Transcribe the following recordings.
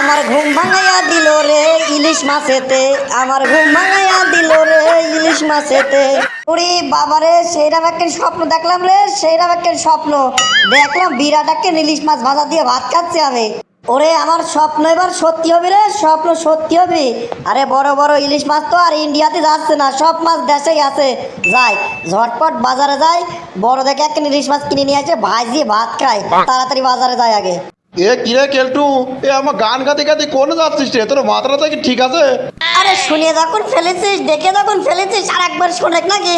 আমার ঘুম ভাঙাইয়া দিল রে ইলিশ মাছেতে, আমার ঘুম ভাঙাইয়া দিল রে ইলিশ মাছেতে। ওরে বাবারে, সেইরকম একটা স্বপ্ন দেখলাম রে, সেইরকম একটা স্বপ্ন দেখলাম, বিরাট একটা ইলিশ মাছ ভাজা দিয়ে ভাত খাচ্ছি আমি। ওরে আমার স্বপ্ন এবার সত্যি হবে রে, স্বপ্ন সত্যি হবে। আরে বড় বড় ইলিশ মাছ তো আর ইন্ডিয়াতে যাচ্ছে না, সব মাছ দেশেই আছে। যাই ঝটপট বাজারে যাই, বড় দেখে একটা ইলিশ মাছ কিনে নিয়ে আসে, ভাজিয়ে ভাত খাই। তাড়াতাড়ি বাজারে যাই আগে। কিরে কেলটু, আমার গান গাতে গাতে কোনে যাচ্ছিস রে? তোর মাথাটা কি ঠিক আছে? আরে শুনিয়ে যখন ফেলেছিস, দেখে যখন ফেলেছিস, আর একবার শোনেক নাকি?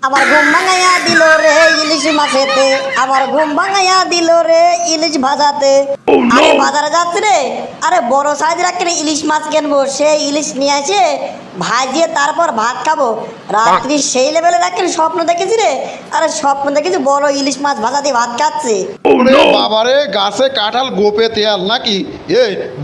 আমার ঘুম ভাঙাইয়া দিল রে ইলিশ মাছেতে, আমার ঘুম ভাঙাইয়া দিল রে ইলিশ ভাজাতে। আরে বাজারে যাচ্ছে রে, আরে বড় সাইজের একটা ইলিশ মাছ কিনবো, সেই ইলিশ নিয়ে আসে ভাজিয়ে তারপর ভাত খাবো। রাত্রি সেই লেভেলের একটা স্বপ্ন দেখেছি রে। আরে স্বপ্ন দেখেছি বড় ইলিশ মাছ ভাজা দিয়ে ভাত খাচ্ছে। বাবারে, গাছে কাঁঠাল গোপে তেল নাকি?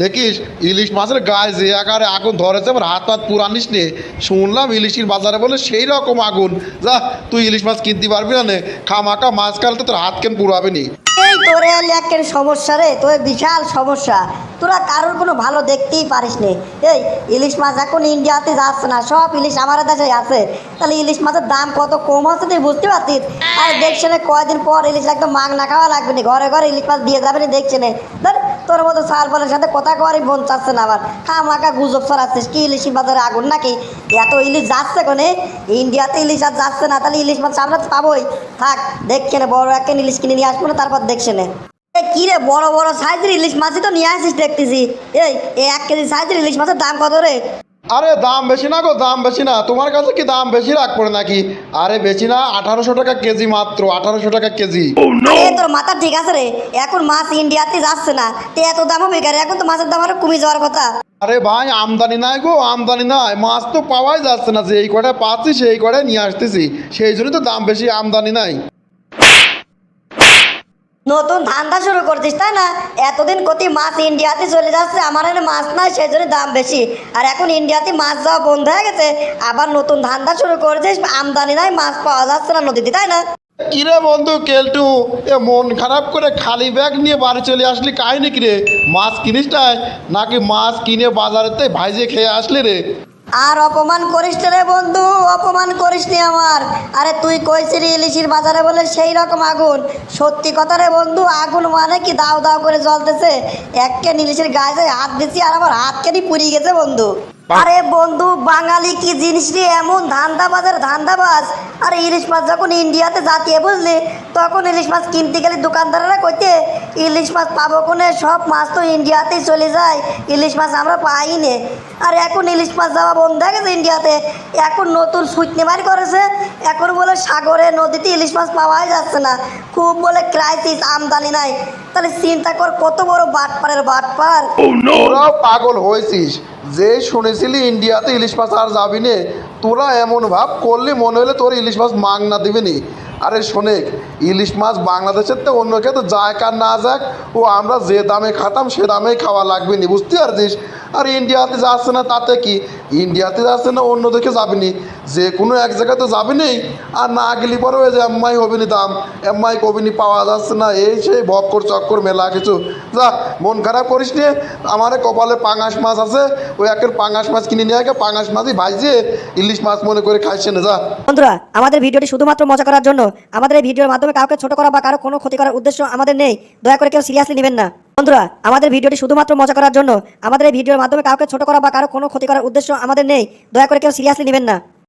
দেখিস ইলিশ মাছের গায়ে যে আকারে আগুন ধরেছে, আমার হাত পাত পুরানিস নে। শুনলাম ইলিশের বাজারে বলে সেই রকম আগুন। যা, তুই ইলিশ মাছ কিনতে পারবি না নে, খামাকা মাছ কালতে তোর হাত কেন পুরাবে নি। এই তোরে একের সমস্যা রে, তোর বিশাল সমস্যা। তোরা কারোর কোনো ভালো দেখতেই পারিস নে। এই ইলিশ মাছ এখন ইন্ডিয়াতে যাচ্ছে না, সব ইলিশ আমার দেশে আছে। তাহলে ইলিশ মাছের দাম কত কম আছে তুই বুঝতে পারছিস? আর দেখছে না কয়দিন পর ইলিশ একদম মাগনা খাওয়া লাগবে না, ঘরে ঘরে ইলিশ মাছ দিয়ে যাবে না, দেখছে না। ধর, তোর মতো সাল বলের সাথে কথা কওয়ারই মন চাচ্ছে না আমার। খামাকা গুজব ছড়াচ্ছিস কি ইলিশ বাজারে আগুন নাকি? এত ইলিশ যাচ্ছে কোনে? ইন্ডিয়াতে ইলিশ আর যাচ্ছে না, তাহলে ইলিশ মাছ আমরা পাবোই। থাক, দেখছে না, বড় একটা ইলিশ কিনে নিয়ে আসবো না, তারপর দেখছে না। কি রে, বড় বড় সাইজের ইলিশ মাছই তো নিয়ে আসিস দেখতেছি। এই 1 কেজি সাইজের ইলিশ মাছের দাম কত রে? আরে দাম বেশি না গো, দাম বেশি না। তোমার কাছে কি দাম বেশি রাখবো নাকি? আরে বেশি না, 1800 টাকা কেজি, মাত্র 1800 টাকা কেজি। আরে তোর মাথা ঠিক আছে রে, এখন মাছ ইন্ডিয়াতে যাচ্ছে না, তো এত দাম হবে কেন? এখন তো মাছের দাম আরো কমে যাওয়ার কথা। আরে ভাই, আমদানি নাই গো, আমদানি নাই, মাছ তো পাওয়াই যাচ্ছে না। যে এই কটায় পাচ্ছি সেই কটায় নিয়ে আসতেছি, সেই জন্যই তো দাম বেশি, আমদানি নাই। নতুন ধান্দা শুরু করছিস তাই না? এতদিন কতি মাছ ইন্ডিয়াতে চলে যাচ্ছে, আমার এখানে মাছ নাই, সেই জন্য দাম বেশি। আর এখন ইন্ডিয়াতে মাছ যাওয়া বন্ধ হয়ে গেছে, আবার নতুন ধান্দা শুরু করেছিস, আমদানি নাই, মাছ পাওয়া যাচ্ছে না নদীতে, তাই না? কিরে বন্ধু কেলটু, মন খারাপ করে খালি ব্যাগ নিয়ে বাড়ি চলে আসলি, কাহিনি কিরে? মাছ কিনিস নাই নাকি মাছ কিনে বাজারেতে ভাইজে খেয়ে আসলি রে? আর অপমান করিস রে বন্ধু, অপমান করিস নি আমার। আরে তুই কইছিলি ইলিশির বাজারে বলে সেই রকম আগুন, সত্যি কথা রে বন্ধু, আগুন মানে কি দাও দাও করে জ্বলতেছে। একটা ইলিশের গায়ে হাত দিচ্ছি আর আমার হাত কেটে পুড়িয়ে গেছে বন্ধু। আরে বন্ধু, বাঙালি কি জিনিস রে, এমন ধান্দাবাজের ধান্দাবাজ। আর ইলিশ মাছ যখন ইন্ডিয়াতে জাতিয়ে বুঝলি, তখন ইলিশ মাছ কিনতে গেলে দোকানদাররা কইতে ইলিশ মাছ পাবো কোনে, সব মাছ তো ইন্ডিয়াতেই চলে যায়, ইলিশ মাছ আমরা পাই নে। আর এখন ইলিশ মাছ যাওয়া বন্ধ হয়ে গেছে ইন্ডিয়াতে, এখন নতুন সুইটনেমারি করেছে, এখন বলে সাগরে নদীতে ইলিশ মাছ পাওয়াই যাচ্ছে না, খুব বলে ক্রাইসিস, আমদানি নাই। তাহলে চিন্তা কর কত বড় বাটপারের বাটপার। তোরাও পাগল হয়েছিস, যে শুনেছিলি ইন্ডিয়াতে ইলিশ মাছ আর যাবি নে, তোরা এমন ভাব করলি মনে হলে তোর ইলিশ মাছ মাগনা দিবি নি। আরে শোনেক, ইলিশ মাছ বাংলাদেশের তো অন্য কেউ তো যায় কার না যাক, ও আমরা যে দামে খাতাম সে দামেই খাওয়া লাগবে নি, বুঝতে পারছিস? আর ইন্ডিয়াতে যাচ্ছে না তাতে কি, ইন্ডিয়াতে যাচ্ছে না অন্য দিকে যাবি নি, যে কোনো এক জায়গায় তো যাবি নেই। আর না গেলি পরে ওই যে এমআই হবি নি, দাম এমআই কবি নি, পাওয়া যাচ্ছে না, এই সেই ভক্কর চক্কর মেলা কিছু। যা, মন খারাপ করিস নি, আমার কপালে পাঙাশ মাছ আছে, ওই একের পাঙাশ মাছ কিনে নিয়ে আগে পাঙাশ মাছই ভাইজে ইলিশ মাছ মনে করে খাইছে না। যা বন্ধুরা, আমাদের ভিডিওটি শুধুমাত্র মজা করার জন্য, আমাদের এই ভিডিওর মাধ্যমে কাউকে ছোট করা বা কারো কোনো ক্ষতি করার উদ্দেশ্য আমাদের নেই, দয়া করে কেউ সিরিয়াসলি নেবেন না। বন্ধুরা, আমাদের ভিডিওটি শুধুমাত্র মজা করার জন্য, আমাদের এই ভিডিওর মাধ্যমে কাউকে ছোট করা বা কারো কোনো ক্ষতি করার উদ্দেশ্য আমাদের নেই, দয়া করে কেউ সিরিয়াসলি নেবেন না।